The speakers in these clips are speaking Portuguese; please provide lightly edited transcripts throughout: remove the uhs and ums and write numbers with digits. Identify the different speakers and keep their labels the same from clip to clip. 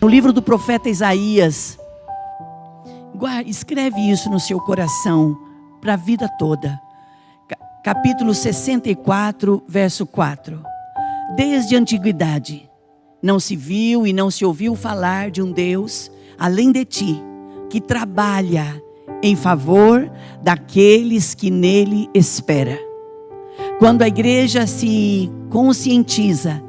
Speaker 1: no livro do profeta Isaías. Escreve isso no seu coração, para a vida toda. Capítulo 64, verso 4. Desde a antiguidade, não se viu e não se ouviu falar de um Deus, além de ti, que trabalha em favor daqueles que nele espera. Quando a igreja se conscientiza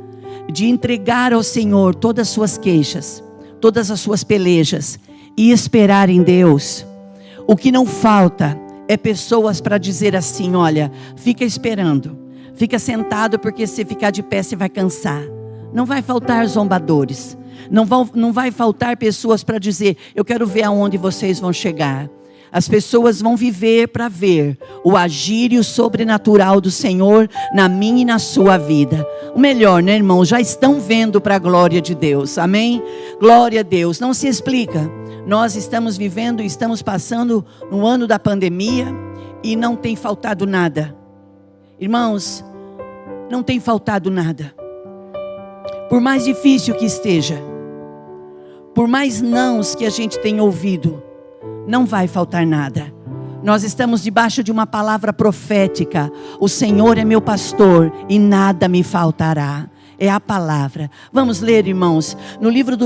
Speaker 1: de entregar ao Senhor todas as suas queixas, todas as suas pelejas, e esperar em Deus, o que não falta é pessoas para dizer assim: olha, fica esperando, fica sentado, porque se ficar de pé você vai cansar. Não vai faltar zombadores, não vai faltar pessoas para dizer: eu quero ver aonde vocês vão chegar. As pessoas vão viver para ver o agir e o sobrenatural do Senhor na minha e na sua vida. O melhor, né, irmão? Já estão vendo para a glória de Deus, amém? Glória a Deus. Não se explica. Nós estamos vivendo, estamos passando no ano da pandemia e não tem faltado nada. Irmãos, não tem faltado nada. Por mais difícil que esteja, por mais nãos que a gente tenha ouvido, não vai faltar nada. Nós estamos debaixo de uma palavra profética. O Senhor é meu pastor e nada me faltará. É a palavra. Vamos ler, irmãos, no livro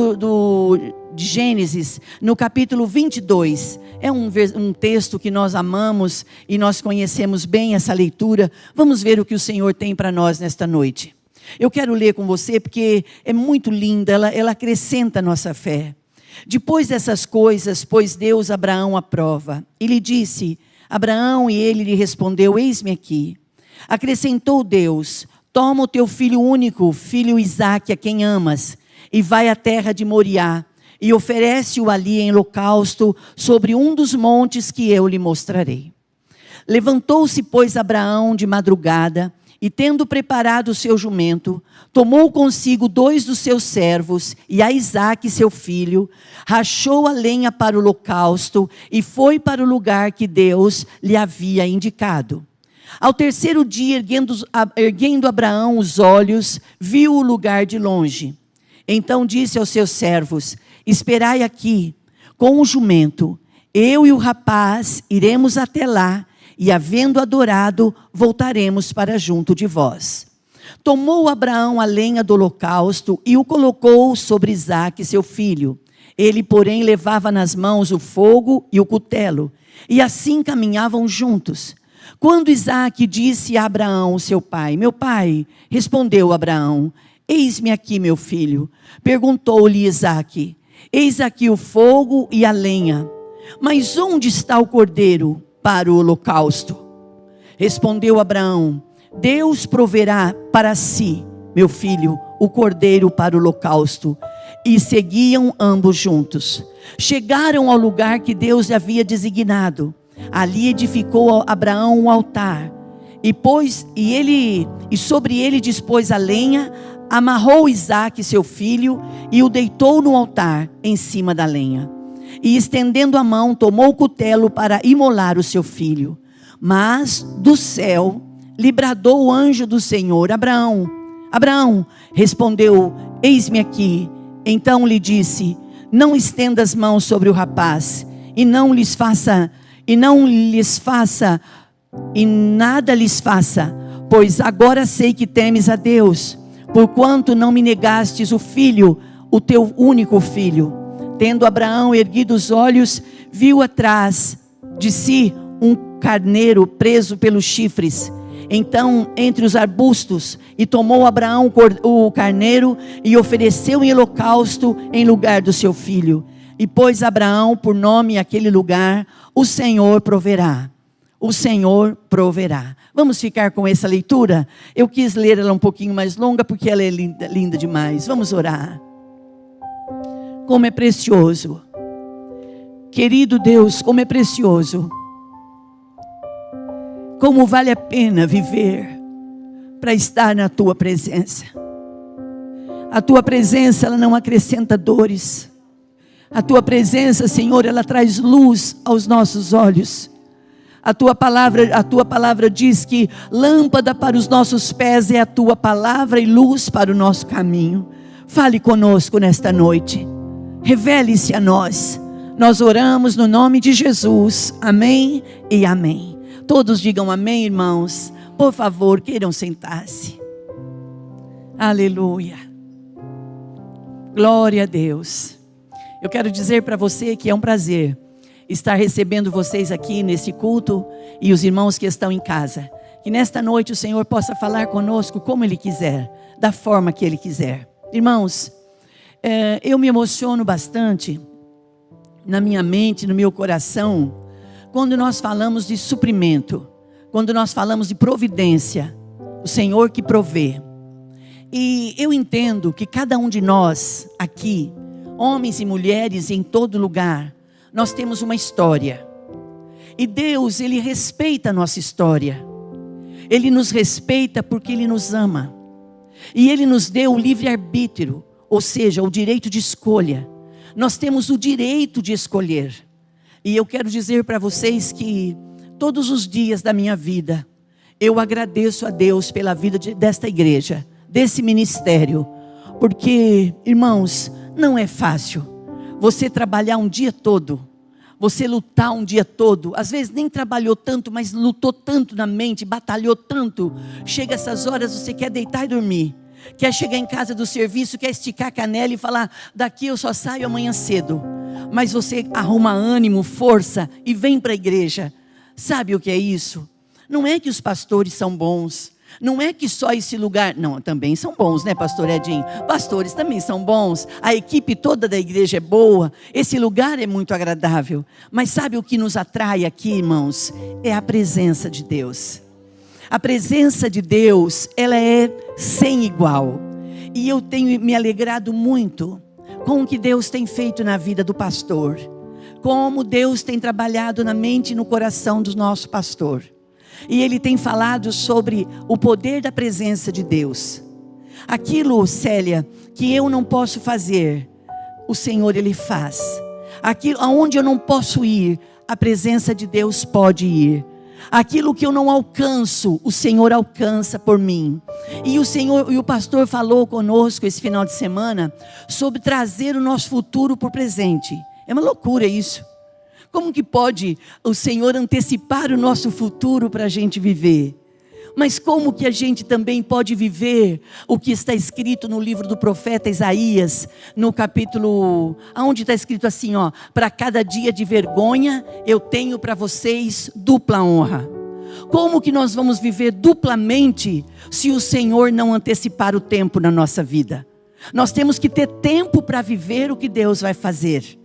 Speaker 1: de Gênesis, no capítulo 22. É um texto que nós amamos e nós conhecemos bem essa leitura. Vamos ver o que o Senhor tem para nós nesta noite. Eu quero ler com você porque é muito linda, ela acrescenta a nossa fé. Depois dessas coisas, pôs Deus Abraão à prova. E lhe disse: Abraão, e ele lhe respondeu: eis-me aqui. Acrescentou Deus: toma o teu filho único, filho Isaque, a quem amas, e vai à terra de Moriá, e oferece-o ali em holocausto sobre um dos montes que eu lhe mostrarei. Levantou-se, pois, Abraão de madrugada, e tendo preparado o seu jumento, tomou consigo 2 dos seus servos, e a Isaque seu filho, rachou a lenha para o holocausto, e foi para o lugar que Deus lhe havia indicado. Ao terceiro dia, erguendo Abraão os olhos, viu o lugar de longe. Então disse aos seus servos: esperai aqui com o jumento, eu e o rapaz iremos até lá, e havendo adorado, voltaremos para junto de vós. Tomou Abraão a lenha do holocausto e o colocou sobre Isaque, seu filho. Ele, porém, levava nas mãos o fogo e o cutelo, e assim caminhavam juntos. Quando Isaque disse a Abraão, seu pai: meu pai, respondeu Abraão: eis-me aqui, meu filho. Perguntou-lhe Isaque: eis aqui o fogo e a lenha, mas onde está o cordeiro para o holocausto? Respondeu Abraão: Deus proverá para si, meu filho, o cordeiro para o holocausto. E seguiam ambos juntos. Chegaram ao lugar que Deus lhe havia designado. Ali edificou Abraão um altar, e sobre ele dispôs a lenha, amarrou Isaque seu filho e o deitou no altar em cima da lenha. E estendendo a mão, tomou o cutelo para imolar o seu filho. Mas do céu lhe bradou o anjo do Senhor: Abraão, Abraão. Respondeu: eis-me aqui. Então lhe disse: não estenda as mãos sobre o rapaz, e nada lhes faça, pois agora sei que temes a Deus, porquanto não me negastes o filho, o teu único filho. Tendo Abraão erguido os olhos, viu atrás de si um carneiro preso pelos chifres, então entre os arbustos, e tomou Abraão o carneiro e ofereceu em holocausto em lugar do seu filho. E pôs Abraão por nome aquele lugar: o Senhor proverá. O Senhor proverá. Vamos ficar com essa leitura? Eu quis ler ela um pouquinho mais longa porque ela é linda, linda demais. Vamos orar. Como é precioso, querido Deus, como é precioso, como vale a pena viver para estar na Tua presença. A Tua presença, ela não acrescenta dores. A Tua presença, Senhor, ela traz luz aos nossos olhos. A Tua palavra diz que lâmpada para os nossos pés é a Tua palavra e luz para o nosso caminho. Fale conosco nesta noite. revele-se a nós. Nós oramos no nome de Jesus. Amém e amém. Todos digam amém, irmãos. Por favor, queiram sentar-se. Aleluia. Glória a Deus. Eu quero dizer para você que é um prazer estar recebendo vocês aqui nesse culto e os irmãos que estão em casa. Que nesta noite o Senhor possa falar conosco como Ele quiser, da forma que Ele quiser. Irmãos, eu me emociono bastante na minha mente, no meu coração, quando nós falamos de suprimento, quando nós falamos de providência, o Senhor que provê. E eu entendo que cada um de nós aqui, homens e mulheres em todo lugar, nós temos uma história. E Deus, Ele respeita a nossa história. Ele nos respeita porque Ele nos ama. E Ele nos deu o livre-arbítrio, ou seja, o direito de escolha. Nós temos o direito de escolher. E eu quero dizer para vocês que todos os dias da minha vida, eu agradeço a Deus pela vida desta igreja, desse ministério. Porque, irmãos, não é fácil você trabalhar um dia todo, você lutar um dia todo. Às vezes nem trabalhou tanto, mas lutou tanto na mente, batalhou tanto. Chega essas horas, você quer deitar e dormir. Quer chegar em casa do serviço, quer esticar a canela e falar, daqui eu só saio amanhã cedo. Mas você arruma ânimo, força e vem para a igreja. Sabe o que é isso? Não é que os pastores são bons. Não é que só esse lugar, não, também são bons, né, pastor Edinho? Pastores também são bons, a equipe toda da igreja é boa, esse lugar é muito agradável. Mas sabe o que nos atrai aqui, irmãos? É a presença de Deus. A presença de Deus, ela é sem igual. E eu tenho me alegrado muito com o que Deus tem feito na vida do pastor. Como Deus tem trabalhado na mente e no coração do nosso pastor. E ele tem falado sobre o poder da presença de Deus. Aquilo, Célia, que eu não posso fazer, o Senhor Ele faz. Aquilo aonde eu não posso ir, a presença de Deus pode ir. Aquilo que eu não alcanço, o Senhor alcança por mim. E o Senhor e o pastor falou conosco esse final de semana sobre trazer o nosso futuro para o presente. É uma loucura isso. Como que pode o Senhor antecipar o nosso futuro para a gente viver? Mas como que a gente também pode viver o que está escrito no livro do profeta Isaías, no capítulo, onde está escrito assim, ó, para cada dia de vergonha, eu tenho para vocês dupla honra. Como que nós vamos viver duplamente, se o Senhor não antecipar o tempo na nossa vida? Nós temos que ter tempo para viver o que Deus vai fazer.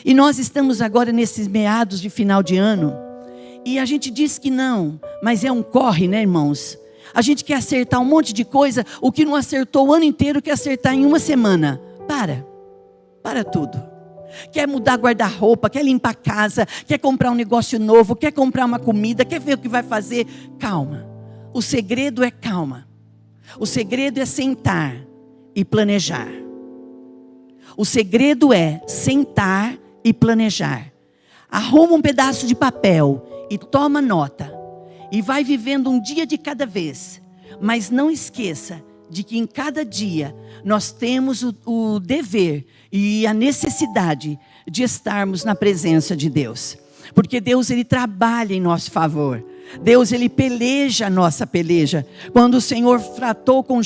Speaker 1: E nós estamos agora nesses meados de final de ano, e a gente diz que não, mas é um corre, né, irmãos? A gente quer acertar um monte de coisa, o que não acertou o ano inteiro quer acertar em uma semana. Para tudo. Quer mudar guarda-roupa, quer limpar a casa, quer comprar um negócio novo, quer comprar uma comida, quer ver o que vai fazer. Calma. O segredo é calma. O segredo é sentar e planejar. O segredo é sentar e planejar. Arruma um pedaço de papel e toma nota. E vai vivendo um dia de cada vez. Mas não esqueça de que em cada dia nós temos o dever e a necessidade de estarmos na presença de Deus. Porque Deus, Ele trabalha em nosso favor. Deus, Ele peleja a nossa peleja. Quando o Senhor tratou com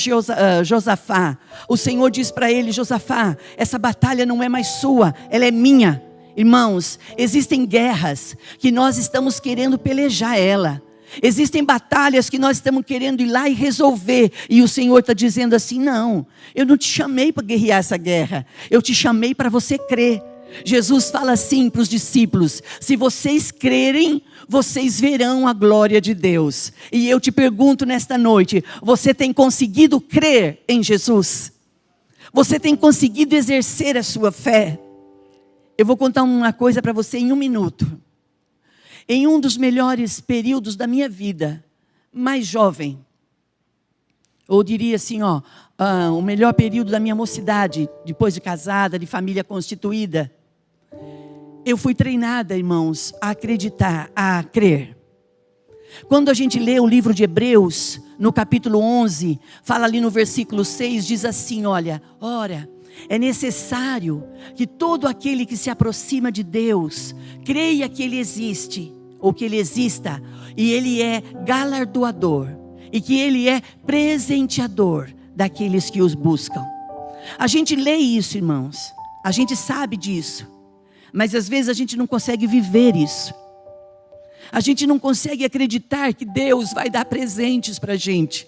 Speaker 1: Josafá, o Senhor diz para ele, Josafá, essa batalha não é mais sua, ela é minha. Irmãos, existem guerras que nós estamos querendo pelejar ela. Existem batalhas que nós estamos querendo ir lá e resolver. E o Senhor está dizendo assim, não, eu não te chamei para guerrear essa guerra. Eu te chamei para você crer. Jesus fala assim para os discípulos, se vocês crerem, vocês verão a glória de Deus. E eu te pergunto nesta noite, você tem conseguido crer em Jesus? Você tem conseguido exercer a sua fé? Eu vou contar uma coisa para você em um minuto. Em um dos melhores períodos da minha vida, mais jovem, ou diria assim, o melhor período da minha mocidade, depois de casada, de família constituída, eu fui treinada, irmãos, a acreditar, a crer. Quando a gente lê o livro de Hebreus, no capítulo 11, fala ali no versículo 6, diz assim, olha, ora, É necessário que todo aquele que se aproxima de Deus creia que Ele existe, ou que Ele exista, e Ele é galardoador, e que Ele é presenteador daqueles que os buscam. A gente lê isso, irmãos, a gente sabe disso, mas às vezes a gente não consegue viver isso. A gente não consegue acreditar que Deus vai dar presentes para a gente.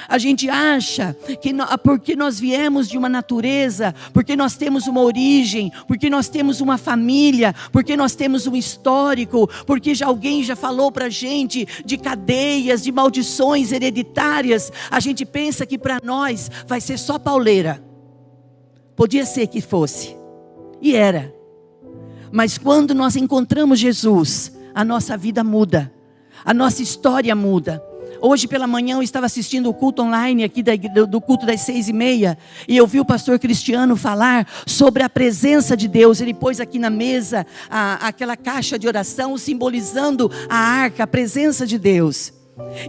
Speaker 1: A gente acha que porque nós viemos de uma natureza, porque nós temos uma origem, porque nós temos uma família, porque nós temos um histórico, porque alguém já falou para a gente de cadeias, de maldições hereditárias, a gente pensa que para nós vai ser só pauleira. Podia ser que fosse, e era. Mas quando nós encontramos Jesus, a nossa vida muda, a nossa história muda. Hoje pela manhã eu estava assistindo o culto online aqui do culto das 6:30, e eu vi o pastor Cristiano falar sobre a presença de Deus. Ele pôs aqui na mesa aquela caixa de oração simbolizando a arca, a presença de Deus.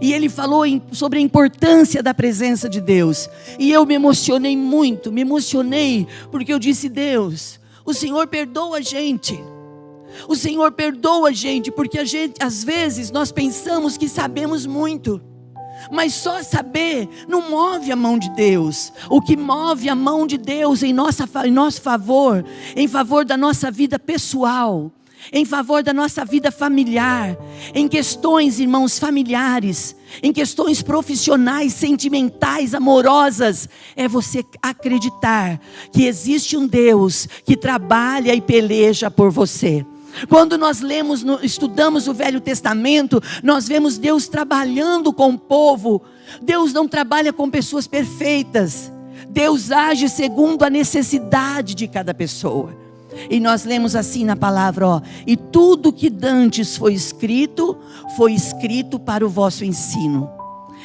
Speaker 1: E ele falou sobre a importância da presença de Deus. E eu me emocionei muito, porque eu disse: Deus, o Senhor perdoa a gente. O Senhor perdoa a gente, porque às vezes nós pensamos que sabemos muito, mas só saber não move a mão de Deus. O que move a mão de Deus em nosso favor, em favor da nossa vida pessoal, em favor da nossa vida familiar, em questões, irmãos, familiares, em questões profissionais, sentimentais, amorosas, é você acreditar que existe um Deus que trabalha e peleja por você. Quando nós estudamos o Velho Testamento, nós vemos Deus trabalhando com o povo. Deus não trabalha com pessoas perfeitas. Deus age segundo a necessidade de cada pessoa. E nós lemos assim na palavra, e tudo que dantes foi escrito para o vosso ensino.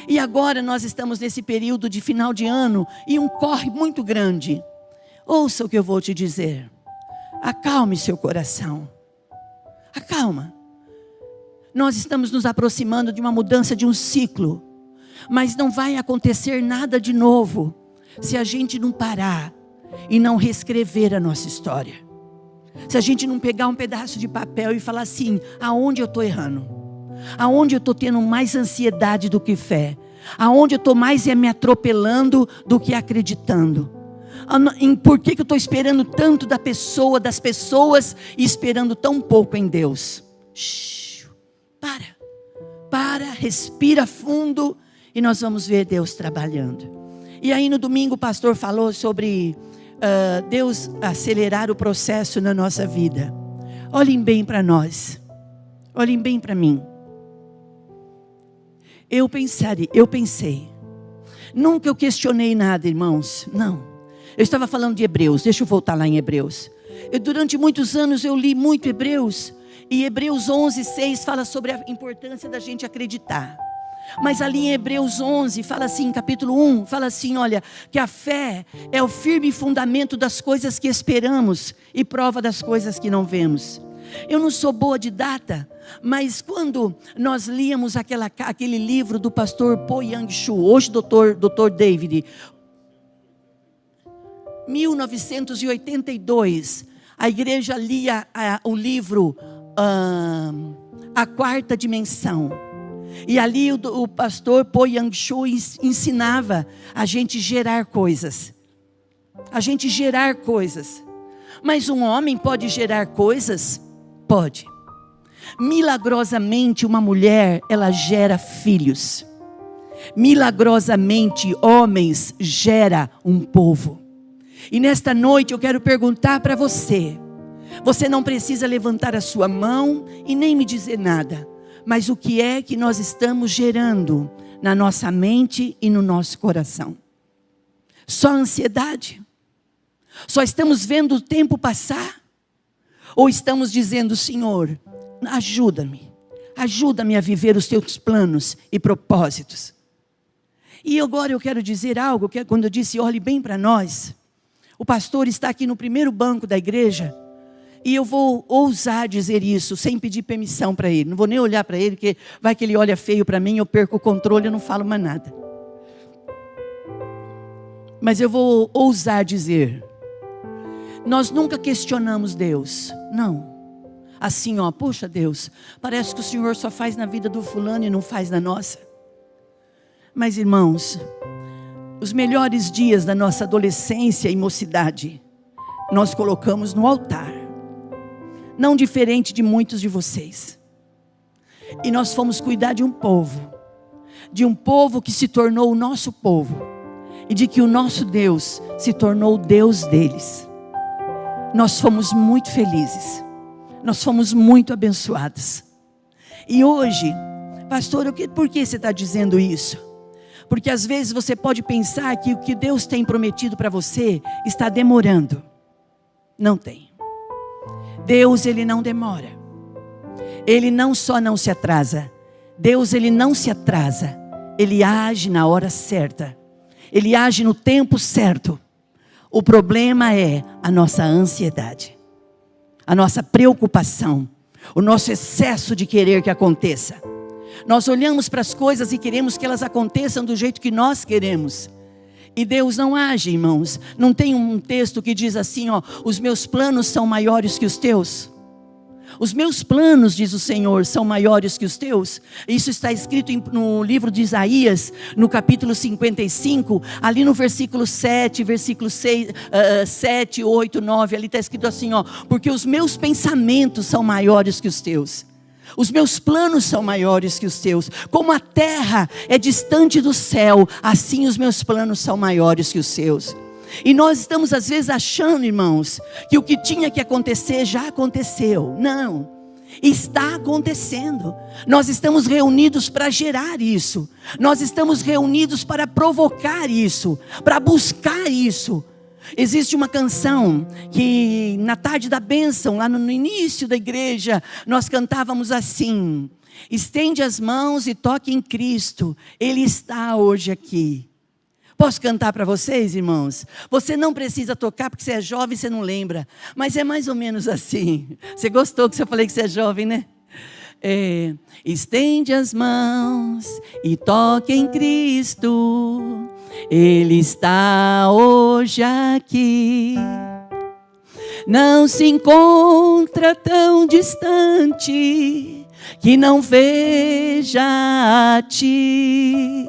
Speaker 1: E agora nós estamos nesse período de final de ano, e um corre muito grande. Ouça o que eu vou te dizer. Acalme seu coração. Acalma. Nós estamos nos aproximando de uma mudança de um ciclo, mas não vai acontecer nada de novo se a gente não parar e não reescrever a nossa história. Se a gente não pegar um pedaço de papel e falar assim: aonde eu estou errando? Aonde eu estou tendo mais ansiedade do que fé? Aonde eu estou mais me atropelando do que acreditando? Por que eu estou esperando tanto das pessoas, e esperando tão pouco em Deus? Para, respira fundo, e nós vamos ver Deus trabalhando. E aí no domingo o pastor falou sobre Deus acelerar o processo na nossa vida. Olhem bem para nós, olhem bem para mim. Eu pensei, nunca eu questionei nada, irmãos, não. Eu estava falando de Hebreus, deixa eu voltar lá em Hebreus. Durante muitos anos eu li muito Hebreus, e Hebreus 11:6 fala sobre a importância da gente acreditar. Mas ali em Hebreus 11, fala assim, capítulo 1, fala assim, olha, que a fé é o firme fundamento das coisas que esperamos e prova das coisas que não vemos. Eu não sou boa de data, mas quando nós líamos aquele livro do pastor Po Yang-Shu, hoje Dr. David, 1982, a igreja lia o livro A Quarta Dimensão. E ali o pastor Po Yang-Shu ensinava a gente gerar coisas. A gente gerar coisas. Mas um homem pode gerar coisas? Pode. Milagrosamente uma mulher, ela gera filhos. Milagrosamente homens gera um povo. E nesta noite eu quero perguntar para você. Você não precisa levantar a sua mão e nem me dizer nada. Mas o que é que nós estamos gerando na nossa mente e no nosso coração? Só ansiedade? Só estamos vendo o tempo passar? Ou estamos dizendo: Senhor, ajuda-me a viver os teus planos e propósitos? E agora eu quero dizer algo, que quando eu disse olhe bem para nós, o pastor está aqui no primeiro banco da igreja, e eu vou ousar dizer isso, sem pedir permissão para ele. Não vou nem olhar para ele, porque vai que ele olha feio para mim, eu perco o controle, eu não falo mais nada. Mas eu vou ousar dizer Nós nunca questionamos Deus, não. Assim, poxa Deus, parece que o Senhor só faz na vida do fulano e não faz na nossa. Mas irmãos, os melhores dias da nossa adolescência e mocidade, nós colocamos no altar. Não diferente de muitos de vocês. E nós fomos cuidar de um povo que se tornou o nosso povo, e de que o nosso Deus se tornou o Deus deles. Nós fomos muito felizes, nós fomos muito abençoados. E hoje, pastor, por que você está dizendo isso? Porque às vezes você pode pensar que o que Deus tem prometido para você está demorando. Não tem. Deus, Ele não demora. Ele não só não se atrasa. Deus, Ele não se atrasa. Ele age na hora certa. Ele age no tempo certo. O problema é a nossa ansiedade, a nossa preocupação, o nosso excesso de querer que aconteça. Nós olhamos para as coisas e queremos que elas aconteçam do jeito que nós queremos. E Deus não age, irmãos. Não tem um texto que diz assim, os meus planos são maiores que os teus. Os meus planos, diz o Senhor, são maiores que os teus. Isso está escrito no livro de Isaías, no capítulo 55, ali no versículo 7, versículo 6, 7, 8, 9, ali está escrito assim, porque os meus pensamentos são maiores que os teus. Os meus planos são maiores que os teus. Como a terra é distante do céu, assim os meus planos são maiores que os seus. E nós estamos às vezes achando, irmãos, que o que tinha que acontecer já aconteceu. Não, está acontecendo. Nós estamos reunidos para gerar isso. Nós estamos reunidos para provocar isso, para buscar isso. Existe uma canção que na tarde da bênção, lá no início da igreja, nós cantávamos assim: estende as mãos e toque em Cristo, Ele está hoje aqui. Posso cantar para vocês, irmãos? Você não precisa tocar porque você é jovem e você não lembra, mas é mais ou menos assim. Você gostou que eu falei que você é jovem, né? Estende as mãos e toque em Cristo, Ele está hoje aqui. Não se encontra tão distante que não veja a ti.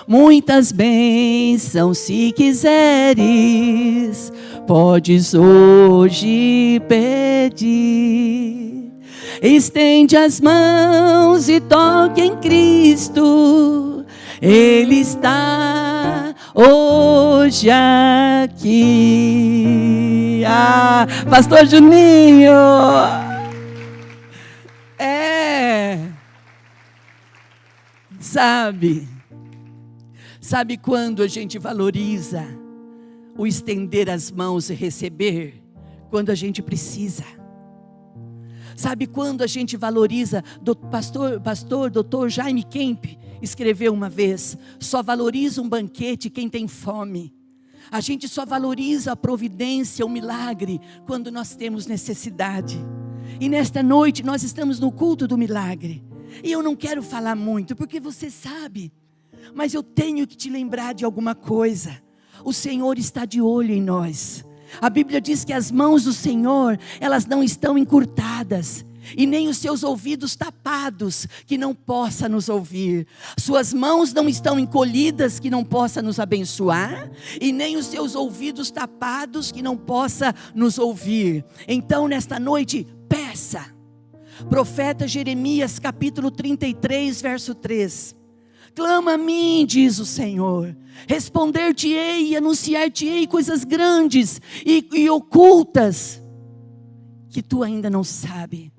Speaker 1: Muitas bênçãos, se quiseres, podes hoje pedir. Estende as mãos e toque em Cristo, Ele está hoje aqui. Pastor Juninho! Sabe quando a gente valoriza o estender as mãos e receber? Quando a gente precisa. Sabe quando a gente valoriza? Pastor Dr. Jaime Kemp escreveu uma vez: só valoriza um banquete quem tem fome. A gente só valoriza a providência, o milagre, quando nós temos necessidade. E nesta noite nós estamos no culto do milagre. E eu não quero falar muito, porque você sabe, mas eu tenho que te lembrar de alguma coisa. O Senhor está de olho em nós. A Bíblia diz que as mãos do Senhor, elas não estão encurtadas, e nem os seus ouvidos tapados, que não possa nos ouvir. Suas mãos não estão encolhidas, que não possa nos abençoar, e nem os seus ouvidos tapados, que não possa nos ouvir. Então nesta noite, peça. Profeta Jeremias capítulo 33, verso 3. Clama a mim, diz o Senhor, responder-te-ei e anunciar-te-ei coisas grandes e ocultas, que tu ainda não sabe.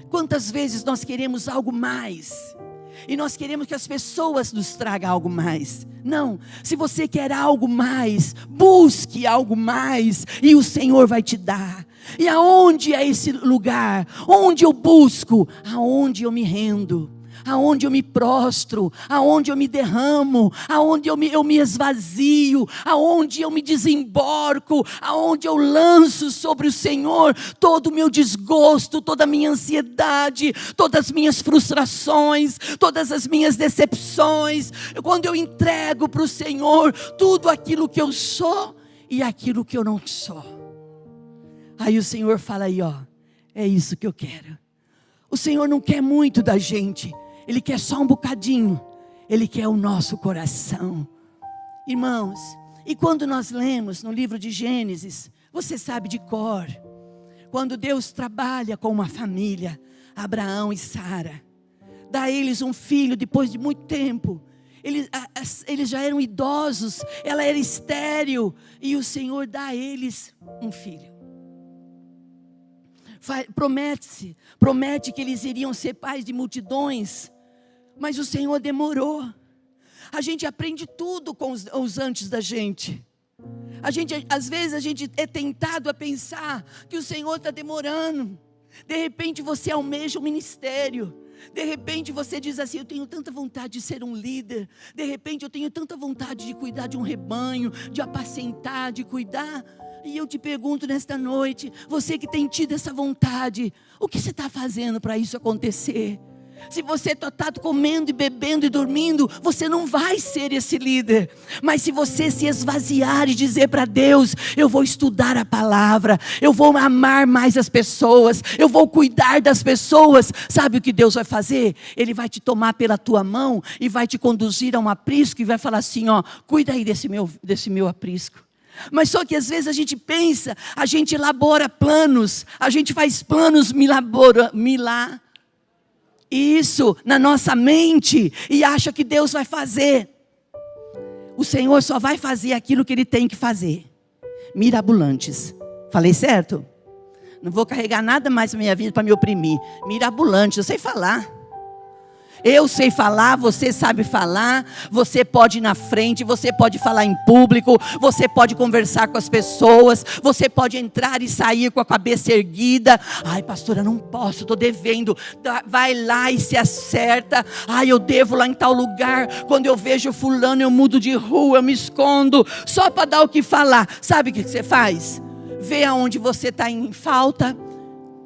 Speaker 1: Quantas vezes nós queremos algo mais, e nós queremos que as pessoas nos tragam algo mais. Não, se você quer algo mais, busque algo mais, e o Senhor vai te dar. E aonde é esse lugar? Onde eu busco? Aonde eu me rendo? Aonde eu me prostro, aonde eu me derramo, aonde eu me esvazio, aonde eu me desemborco, aonde eu lanço sobre o Senhor todo o meu desgosto, toda a minha ansiedade, todas as minhas frustrações, todas as minhas decepções. Quando eu entrego para o Senhor tudo aquilo que eu sou e aquilo que eu não sou. Aí o Senhor fala aí, ó, é isso que eu quero. O Senhor não quer muito da gente, Ele quer só um bocadinho. Ele quer o nosso coração. Irmãos, e quando nós lemos no livro de Gênesis, você sabe de cor, quando Deus trabalha com uma família, Abraão e Sara, dá a eles um filho depois de muito tempo. Eles já eram idosos, ela era estéril, e o Senhor dá a eles um filho. Promete que eles iriam ser pais de multidões, mas o Senhor demorou. A gente aprende tudo com os antes da gente. Às vezes a gente é tentado a pensar que o Senhor está demorando. De repente você almeja um ministério. De repente você diz assim, eu tenho tanta vontade de ser um líder. De repente eu tenho tanta vontade de cuidar de um rebanho, de apacentar, de cuidar. E eu te pergunto nesta noite, você que tem tido essa vontade, o que você está fazendo para isso acontecer? Se você está comendo e bebendo e dormindo, você não vai ser esse líder. Mas se você se esvaziar e dizer para Deus, eu vou estudar a palavra, eu vou amar mais as pessoas, eu vou cuidar das pessoas, sabe o que Deus vai fazer? Ele vai te tomar pela tua mão e vai te conduzir a um aprisco e vai falar assim, ó, cuida aí desse meu aprisco. Mas só que às vezes a gente pensa, a gente elabora planos, a gente faz planos, isso na nossa mente e acha que Deus vai fazer. O Senhor só vai fazer aquilo que Ele tem que fazer. Mirabolantes. Falei certo? Não vou carregar nada mais na minha vida para me oprimir. Mirabolante, eu sei falar. Eu sei falar, você sabe falar, você pode ir na frente, você pode falar em público, você pode conversar com as pessoas, você pode entrar e sair com a cabeça erguida. Ai, pastora, não posso, estou devendo. Vai lá e se acerta. Ai, eu devo lá em tal lugar. Quando eu vejo fulano, eu mudo de rua, eu me escondo, só para dar o que falar. Sabe o que você faz? Vê aonde você está em falta,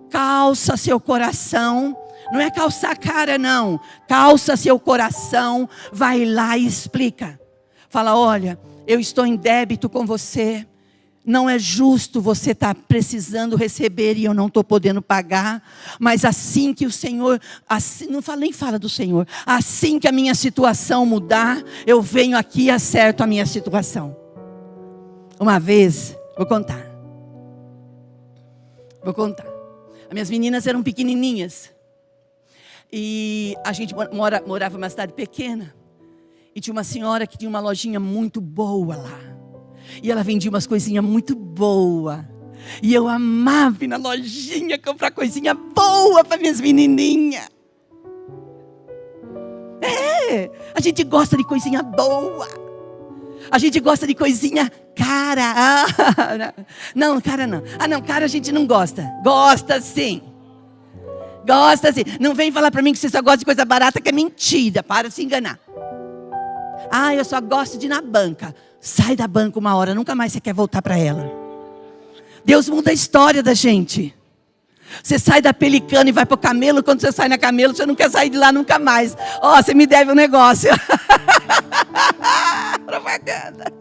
Speaker 1: calça seu coração. Não é calçar a cara não, calça seu coração, vai lá e explica. Fala, olha, eu estou em débito com você, não é justo você estar precisando receber e eu não estou podendo pagar. Mas assim que o Senhor, nem fala do Senhor, assim que a minha situação mudar, eu venho aqui e acerto a minha situação. Uma vez, vou contar. As minhas meninas eram pequenininhas. E a gente morava numa cidade pequena. E tinha uma senhora que tinha uma lojinha muito boa lá. E ela vendia umas coisinhas muito boas. E eu amava ir na lojinha comprar coisinha boa para minhas menininhas. A gente gosta de coisinha boa. A gente gosta de coisinha cara. Não, cara não. Não, cara a gente não gosta. Gosta sim. Gosta assim, não vem falar para mim que você só gosta de coisa barata, que é mentira, para de se enganar. Eu só gosto de ir na banca. Sai da banca uma hora, nunca mais você quer voltar para ela. Deus muda a história da gente. Você sai da Pelicana e vai para o Camelo, quando você sai na Camelo, você não quer sair de lá nunca mais. Você me deve um negócio. Propaganda.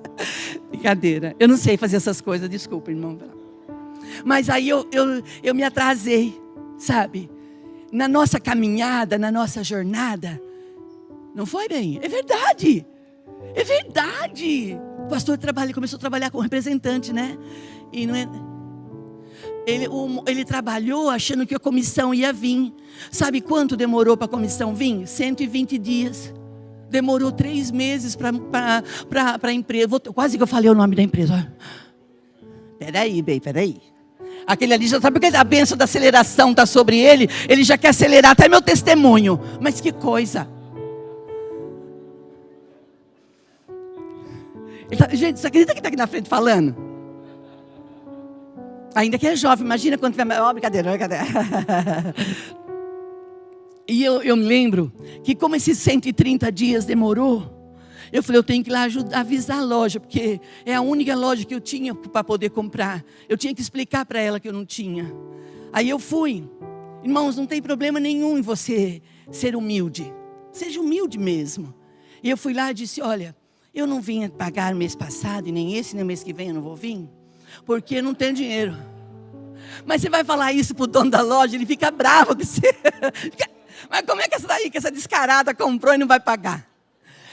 Speaker 1: Brincadeira, eu não sei fazer essas coisas, desculpa, irmão. Mas aí eu me atrasei, sabe? Na nossa caminhada, na nossa jornada, não foi bem? É verdade. O pastor começou a trabalhar com representante, né? E não é... ele trabalhou achando que a comissão ia vir. Sabe quanto demorou para a comissão vir? 120 dias. Demorou 3 meses para a empresa. Quase que eu falei o nome da empresa. Peraí. Aquele ali já sabe que a bênção da aceleração está sobre ele. Ele já quer acelerar até meu testemunho. Mas que coisa. Gente, você acredita que está aqui na frente falando? Ainda que é jovem, imagina quando tiver... Brincadeira. E eu me lembro que como esses 130 dias demorou, eu falei, eu tenho que ir lá avisar a loja, porque é a única loja que eu tinha para poder comprar. Eu tinha que explicar para ela que eu não tinha. Aí eu fui. Irmãos, não tem problema nenhum em você ser humilde. Seja humilde mesmo. E eu fui lá e disse, olha, eu não vim pagar mês passado, e nem esse, nem mês que vem eu não vou vir, porque não tenho dinheiro. Mas você vai falar isso pro dono da loja, ele fica bravo com você. Mas como é que essa daí, que essa descarada comprou e não vai pagar?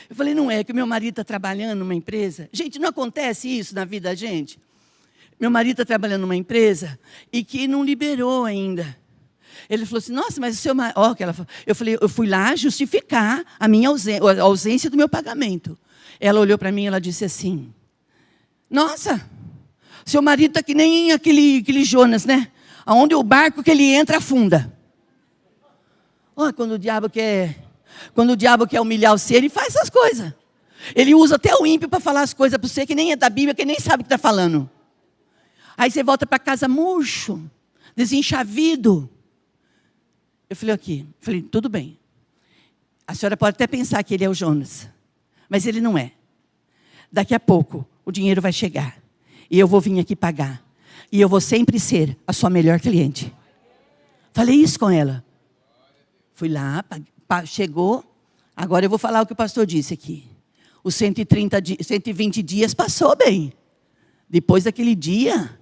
Speaker 1: Eu falei, não é, que o meu marido está trabalhando numa empresa. Gente, não acontece isso na vida da gente? Meu marido está trabalhando numa empresa e que não liberou ainda. Ele falou assim, nossa, mas o seu marido... Eu falei, eu fui lá justificar a minha a ausência do meu pagamento. Ela olhou para mim e ela disse assim, nossa, seu marido está que nem aquele Jonas, né? Onde o barco que ele entra afunda. Quando o diabo quer humilhar você, ele faz essas coisas. Ele usa até o ímpio para falar as coisas para você, que nem é da Bíblia, que nem sabe o que está falando. Aí você volta para casa murcho, desenchavido. Eu falei, tudo bem. A senhora pode até pensar que ele é o Jonas, mas ele não é. Daqui a pouco, o dinheiro vai chegar. E eu vou vir aqui pagar. E eu vou sempre ser a sua melhor cliente. Falei isso com ela. Fui lá, chegou. Agora eu vou falar o que o pastor disse aqui. Os 120 dias passou bem. Depois daquele dia,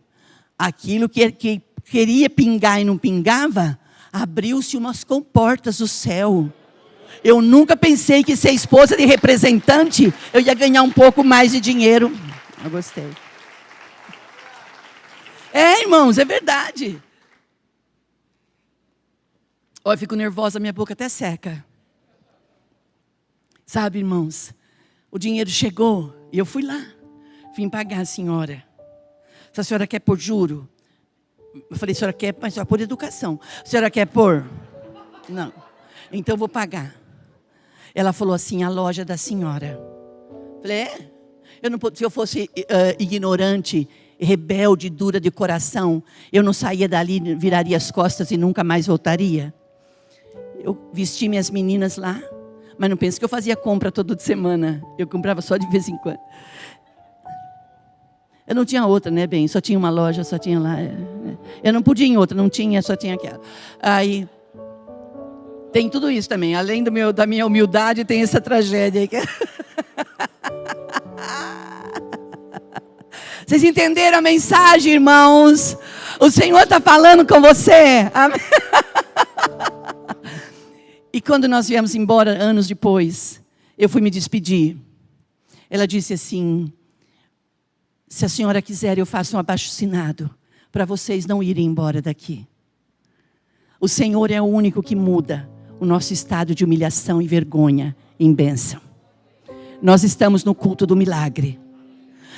Speaker 1: aquilo que queria pingar e não pingava, abriu-se umas comportas do céu. Eu nunca pensei que ser esposa de representante, eu ia ganhar um pouco mais de dinheiro. Eu gostei. Irmãos, é verdade. Eu fico nervosa, minha boca até seca. Sabe, irmãos, o dinheiro chegou e eu fui lá. Vim pagar a senhora. Se a senhora quer pôr juro, eu falei, a senhora quer, mas só por educação. A senhora quer pôr? Não. Então eu vou pagar. Ela falou assim, a loja da senhora. Eu falei, se eu fosse ignorante, rebelde, dura de coração, eu não saía dali, viraria as costas e nunca mais voltaria. Eu vesti minhas meninas lá, mas não pense que eu fazia compra toda semana. Eu comprava só de vez em quando. Eu não tinha outra, né, bem? Só tinha uma loja, só tinha lá. Eu não podia ir em outra, não tinha, só tinha aquela. Aí, tem tudo isso também. Além da minha humildade, tem essa tragédia aí. Vocês entenderam a mensagem, irmãos? O Senhor está falando com você. Amém? E quando nós viemos embora, anos depois, eu fui me despedir. Ela disse assim, se a senhora quiser, eu faço um abaixo-assinado para vocês não irem embora daqui. O Senhor é o único que muda o nosso estado de humilhação e vergonha em bênção. Nós estamos no culto do milagre.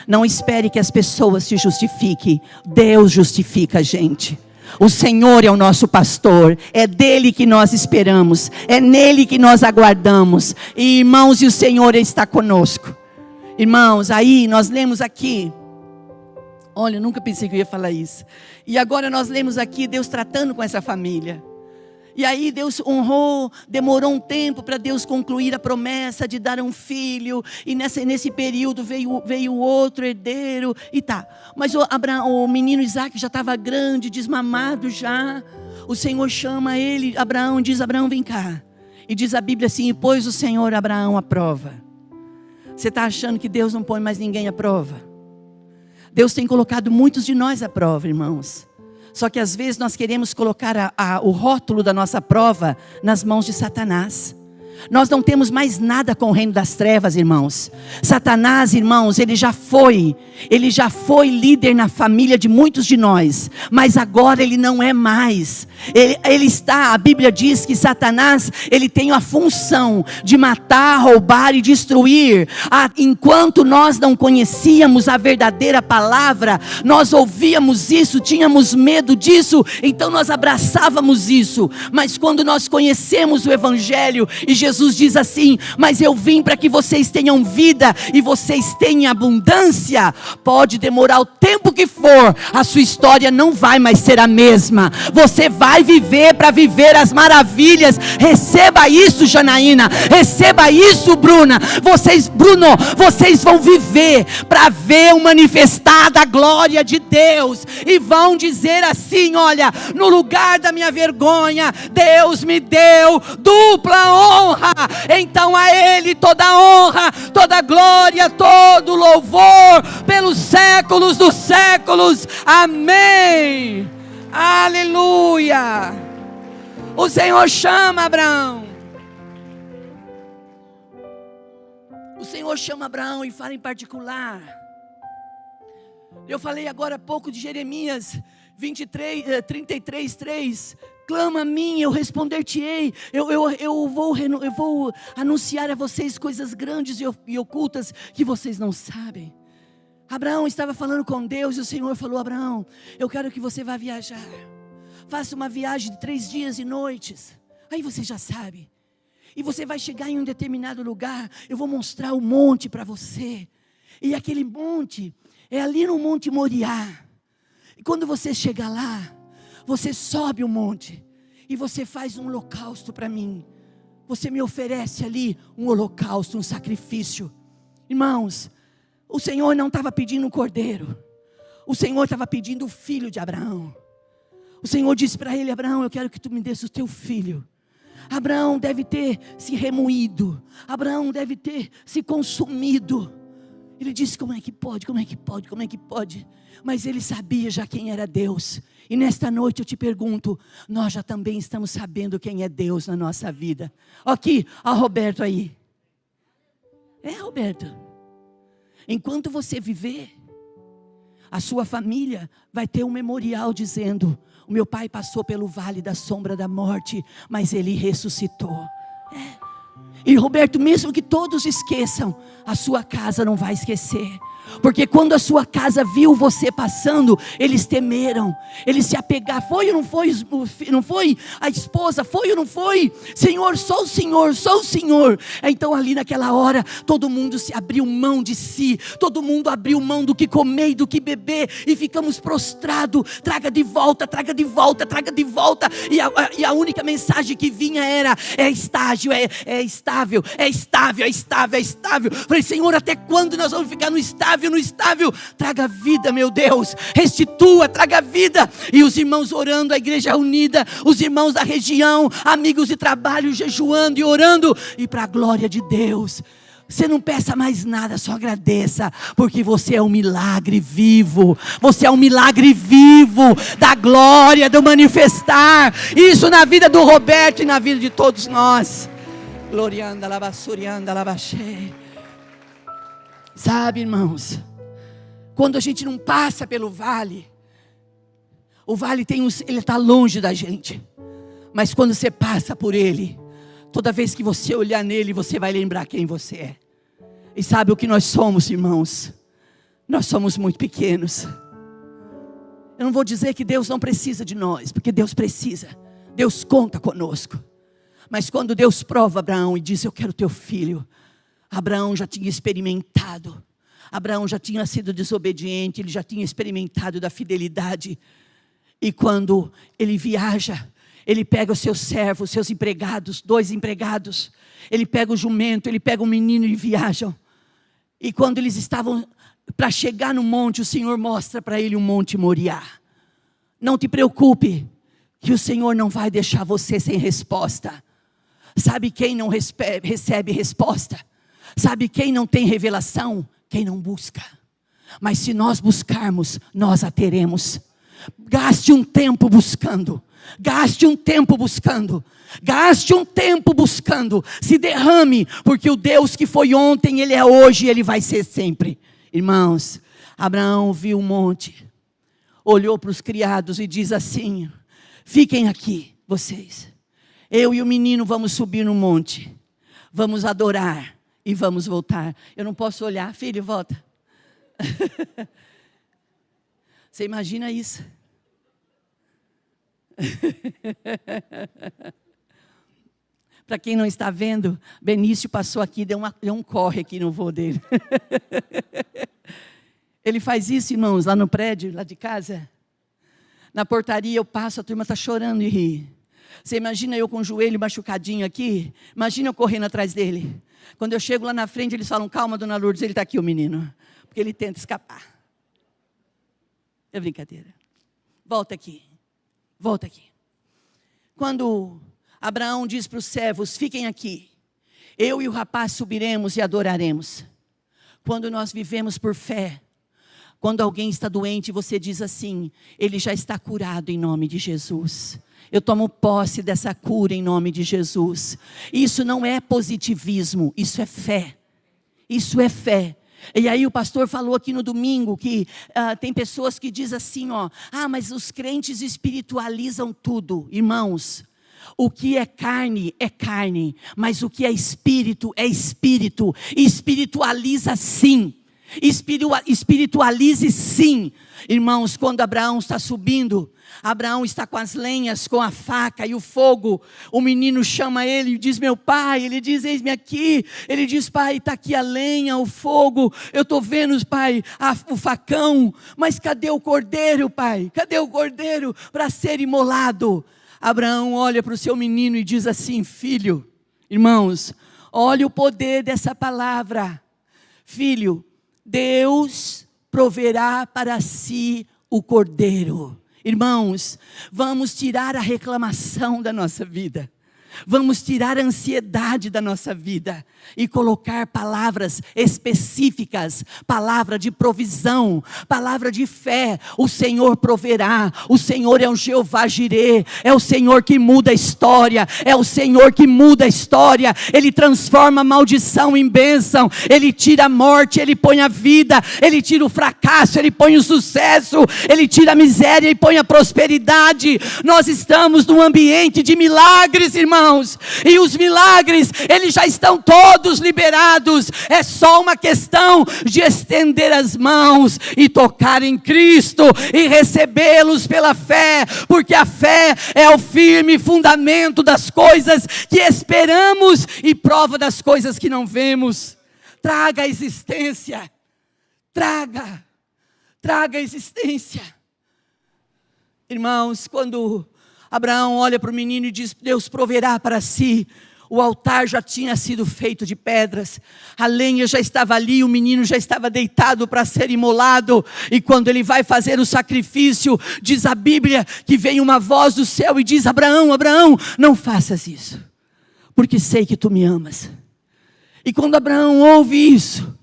Speaker 1: Não espere que as pessoas se justifiquem. Deus justifica a gente. O Senhor é o nosso pastor. É dele que nós esperamos. É nele que nós aguardamos. E irmãos, e o Senhor está conosco. Irmãos, aí nós lemos aqui. Olha, eu nunca pensei que eu ia falar isso. E agora nós lemos aqui Deus tratando com essa família. E aí Deus honrou, demorou um tempo para Deus concluir a promessa de dar um filho. E nesse período veio outro herdeiro e tá. Mas o menino Isaac já estava grande, desmamado já. O Senhor chama ele, Abraão, diz, Abraão, vem cá. E diz a Bíblia assim, e pôs o Senhor Abraão à prova. Você está achando que Deus não põe mais ninguém à prova? Deus tem colocado muitos de nós à prova, irmãos. Só que às vezes nós queremos colocar o rótulo da nossa prova nas mãos de Satanás. Nós não temos mais nada com o reino das trevas, irmãos. Satanás, irmãos, ele já foi líder na família de muitos de nós, mas agora ele não é mais. A Bíblia diz que Satanás, ele tem a função de matar, roubar e destruir. Enquanto nós não conhecíamos a verdadeira palavra, nós ouvíamos isso, tínhamos medo disso, então nós abraçávamos isso. Mas quando nós conhecemos o Evangelho, e Jesus diz assim, mas eu vim para que vocês tenham vida e vocês tenham abundância. Pode demorar o tempo que for, a sua história não vai mais ser a mesma. Você vai viver para viver as maravilhas. Receba isso, Janaína. Receba isso, Bruna. Vocês vão viver para ver o manifestar da glória de Deus. E vão dizer assim, olha, no lugar da minha vergonha, Deus me deu dupla honra. Então a Ele toda honra, toda glória, todo louvor pelos séculos dos séculos. Amém. Aleluia! O Senhor chama Abraão. O Senhor chama Abraão e fala em particular. Eu falei agora há pouco de Jeremias 33:3. Clama a mim, eu responder-te-ei. Eu vou anunciar a vocês coisas grandes e ocultas que vocês não sabem. Abraão estava falando com Deus e o Senhor falou: Abraão, eu quero que você vá viajar. Faça uma viagem de 3 dias e noites. Aí você já sabe. E você vai chegar em um determinado lugar. Eu vou mostrar o monte para você. E aquele monte é ali no Monte Moriá. E quando você chegar lá, você sobe o monte e você faz um holocausto para mim. Você me oferece ali um holocausto, um sacrifício. Irmãos, o Senhor não estava pedindo um cordeiro. O Senhor estava pedindo o filho de Abraão. O Senhor disse para ele: Abraão, eu quero que tu me dês o teu filho. Abraão deve ter se remoído. Abraão deve ter se consumido. Ele disse: como é que pode, como é que pode, como é que pode? Mas ele sabia já quem era Deus. E nesta noite eu te pergunto, nós já também estamos sabendo quem é Deus na nossa vida. Aqui, ó Roberto aí. Roberto. Enquanto você viver, a sua família vai ter um memorial dizendo: o meu pai passou pelo vale da sombra da morte, mas ele ressuscitou. E Roberto, mesmo que todos esqueçam, a sua casa não vai esquecer. Porque quando a sua casa viu você passando, eles temeram, eles se apegaram. Foi ou não foi? Não foi a esposa? Foi ou não foi? Senhor, só o Senhor, só o Senhor. Então ali naquela hora, todo mundo se abriu mão de si. Todo mundo abriu mão do que comer e do que beber. E ficamos prostrados. Traga de volta, traga de volta, traga de volta. E a única mensagem que vinha era: é estágio, é estável, é estável, é estável, é estável. Falei: Senhor, até quando nós vamos ficar no estável? No estável, traga vida, meu Deus, restitua, traga vida. E os irmãos orando, a igreja unida, os irmãos da região, amigos de trabalho, jejuando e orando, e para a glória de Deus. Você não peça mais nada, só agradeça, porque você é um milagre vivo. Você é um milagre vivo da glória, do manifestar. Isso na vida do Roberto e na vida de todos nós. Glorianda, labassurianda, labaxei. Sabe, irmãos, quando a gente não passa pelo vale, o vale ele está longe da gente. Mas quando você passa por ele, toda vez que você olhar nele, você vai lembrar quem você é. E sabe o que nós somos, irmãos? Nós somos muito pequenos. Eu não vou dizer que Deus não precisa de nós, porque Deus precisa. Deus conta conosco. Mas quando Deus prova Abraão e diz: eu quero teu filho, Abraão já tinha experimentado. Abraão já tinha sido desobediente. Ele já tinha experimentado da fidelidade. E quando ele viaja, ele pega os seus servos, seus empregados, 2 empregados. Ele pega o jumento, ele pega o menino e viajam. E quando eles estavam para chegar no monte, o Senhor mostra para ele o Monte Moriá. Não te preocupe, que o Senhor não vai deixar você sem resposta. Sabe quem não recebe resposta? Sabe quem não tem revelação? Quem não busca. Mas se nós buscarmos, nós a teremos. Gaste um tempo buscando. Gaste um tempo buscando. Gaste um tempo buscando. Se derrame, porque o Deus que foi ontem, Ele é hoje e Ele vai ser sempre. Irmãos, Abraão viu um monte, olhou para os criados e diz assim: fiquem aqui, vocês. Eu e o menino vamos subir no monte. Vamos adorar. E vamos voltar. Eu não posso olhar. Filho, volta. Você imagina isso? Para quem não está vendo, Benício passou aqui, deu um corre aqui no voo dele. Ele faz isso, irmãos, lá no prédio, lá de casa. Na portaria eu passo, a turma está chorando e ri. Você imagina eu com o joelho machucadinho aqui? Imagina eu correndo atrás dele. Quando eu chego lá na frente, eles falam: calma, dona Lourdes, ele está aqui, o menino. Porque ele tenta escapar. É brincadeira. Volta aqui. Volta aqui. Quando Abraão diz para os servos: fiquem aqui. Eu e o rapaz subiremos e adoraremos. Quando nós vivemos por fé, Quando alguém está doente, você diz assim: ele já está curado em nome de Jesus. Eu tomo posse dessa cura em nome de Jesus. Isso não é positivismo, isso é fé. Isso é fé. E aí o pastor falou aqui no domingo que tem pessoas que dizem assim, mas os crentes espiritualizam tudo. Irmãos, o que é carne, mas o que é espírito, espiritualiza sim. Espiritualize sim. Irmãos, quando Abraão está subindo, Abraão está com as lenhas, com a faca e o fogo. O menino chama ele e diz: meu pai. Ele diz: eis-me aqui. Ele diz: pai, está aqui a lenha, o fogo. Eu estou vendo, pai, o facão. Mas cadê o cordeiro, pai? Cadê o cordeiro para ser imolado? Abraão olha para o seu menino e diz assim: filho. Irmãos, olha o poder dessa palavra. Filho, Deus proverá para si o cordeiro. Irmãos, vamos tirar a reclamação da nossa vida. Vamos tirar a ansiedade da nossa vida e colocar palavras específicas, palavra de provisão, palavra de fé. O Senhor proverá, o Senhor é o Jeová Jirê, é o Senhor que muda a história, é o Senhor que muda a história. Ele transforma a maldição em bênção, Ele tira a morte, Ele põe a vida, Ele tira o fracasso, Ele põe o sucesso, Ele tira a miséria e põe a prosperidade. Nós estamos num ambiente de milagres, irmãos. E os milagres, eles já estão todos liberados. É só uma questão de estender as mãos e tocar em Cristo e recebê-los pela fé, porque a fé é o firme fundamento das coisas que esperamos e prova das coisas que não vemos. Traga a existência, traga a existência. Irmãos, quando Abraão olha para o menino e diz: Deus proverá para si. O altar já tinha sido feito de pedras, a lenha já estava ali, o menino já estava deitado para ser imolado. E quando ele vai fazer o sacrifício, diz a Bíblia que vem uma voz do céu e diz: Abraão, Abraão, não faças isso, porque sei que tu me amas. E quando Abraão ouve isso,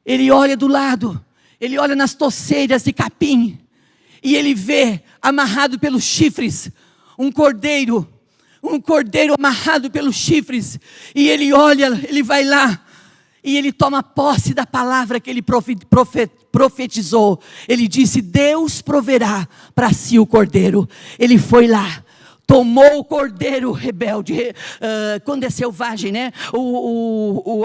Speaker 1: ele olha do lado, ele olha nas toceiras de capim, e ele vê amarrado pelos chifres um cordeiro amarrado pelos chifres. E ele olha, ele vai lá e ele toma posse da palavra que ele profetizou. Ele disse: Deus proverá para si o cordeiro. Ele foi lá, tomou o cordeiro rebelde, quando é selvagem, né?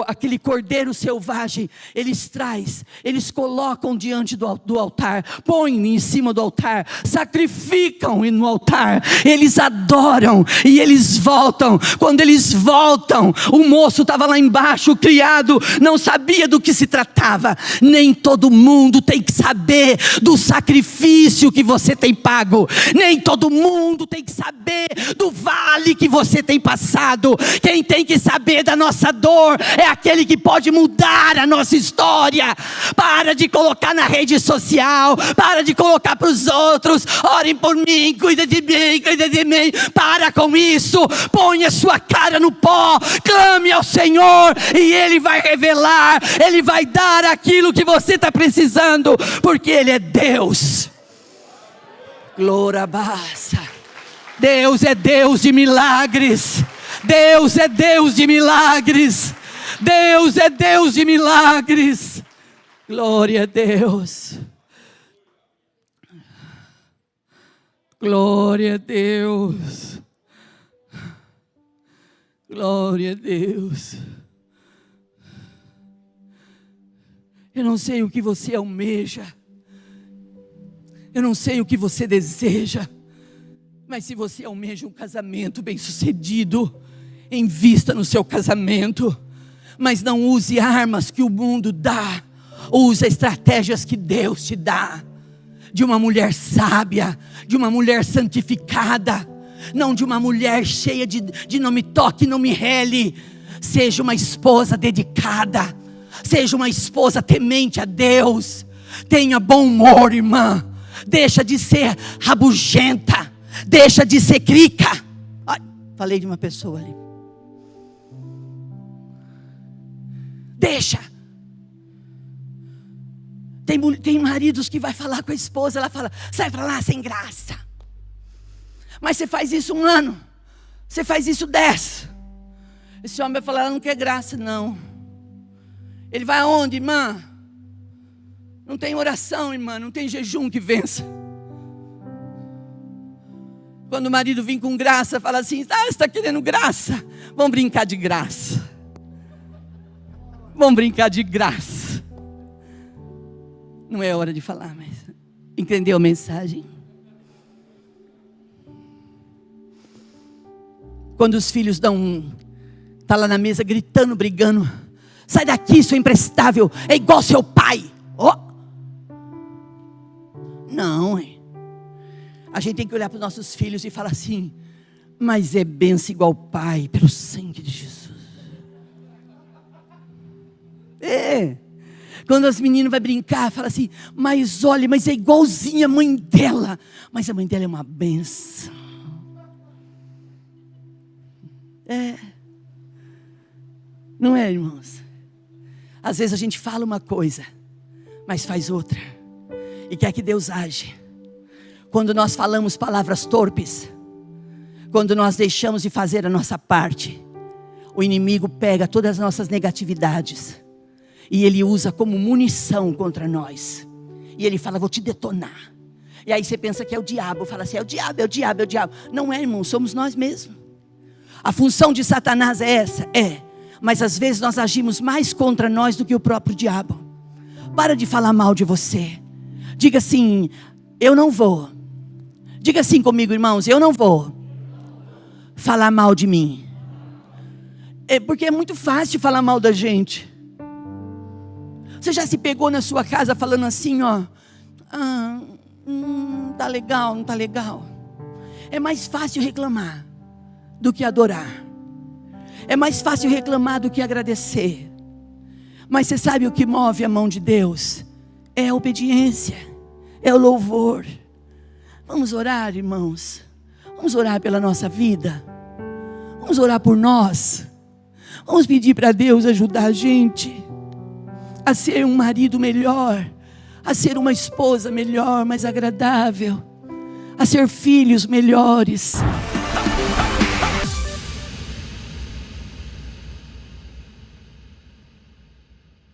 Speaker 1: Aquele cordeiro selvagem, eles colocam diante do altar, põem em cima do altar, sacrificam no altar, eles adoram e eles voltam. Quando eles voltam, o moço estava lá embaixo, o criado não sabia do que se tratava. Nem todo mundo tem que saber do sacrifício que você tem pago, nem todo mundo tem que saber do vale que você tem passado. Quem tem que saber da nossa dor é aquele que pode mudar a nossa história. Para de colocar na rede social, para de colocar para os outros: orem por mim, cuida de mim. Para com isso, põe a sua cara no pó, clame ao Senhor e Ele vai revelar, Ele vai dar aquilo que você está precisando, porque Ele é Deus. Glória a Deus. Deus é Deus de milagres. Deus é Deus de milagres. Deus é Deus de milagres. Glória a Deus. Glória a Deus. Glória a Deus. Eu não sei o que você almeja, eu não sei o que você deseja, mas se você almeja um casamento bem-sucedido, invista no seu casamento, mas não use armas que o mundo dá, use estratégias que Deus te dá, de uma mulher sábia, de uma mulher santificada, não de uma mulher cheia de não me toque, não me rele. Seja uma esposa dedicada, seja uma esposa temente a Deus, tenha bom humor, irmã, deixa de ser rabugenta, deixa de ser crica. Ai, falei de uma pessoa ali. Tem maridos que vai falar com a esposa, ela fala, sai para lá sem graça. Mas você faz isso 1 ano, você faz isso 10. Esse homem vai falar, ela não quer graça não. Ele vai aonde, irmã? Não tem oração, irmã, não tem jejum que vença. Quando o marido vem com graça, fala assim, você está querendo graça? Vamos brincar de graça. Vamos brincar de graça. Não é hora de falar, mas entendeu a mensagem? Quando os filhos tá lá na mesa gritando, brigando, sai daqui, seu imprestável, é igual seu pai. Não, a gente tem que olhar para os nossos filhos e falar assim, mas é benção igual pai, pelo sangue de Jesus. Quando as meninas vão brincar, fala assim, mas olha, mas é igualzinha a mãe dela, mas a mãe dela é uma benção. Não é, irmãos? Às vezes a gente fala uma coisa, mas faz outra, e quer que Deus age. Quando nós falamos palavras torpes, quando nós deixamos de fazer a nossa parte, o inimigo pega todas as nossas negatividades e ele usa como munição contra nós. E ele fala, vou te detonar. E aí você pensa que é o diabo, fala assim, é o diabo, é o diabo, é o diabo. Não é, irmão, somos nós mesmos. A função de Satanás é essa? Mas às vezes nós agimos mais contra nós do que o próprio diabo. Para de falar mal de você. Diga assim, eu não vou. Diga assim comigo, irmãos, eu não vou falar mal de mim. Porque é muito fácil falar mal da gente. Você já se pegou na sua casa falando assim, tá legal, não tá legal. É mais fácil reclamar do que adorar. É mais fácil reclamar do que agradecer. Mas você sabe o que move a mão de Deus? É a obediência, é o louvor. Vamos orar, irmãos. Vamos orar pela nossa vida. Vamos orar por nós. Vamos pedir para Deus ajudar a gente a ser um marido melhor, a ser uma esposa melhor, mais agradável, a ser filhos melhores.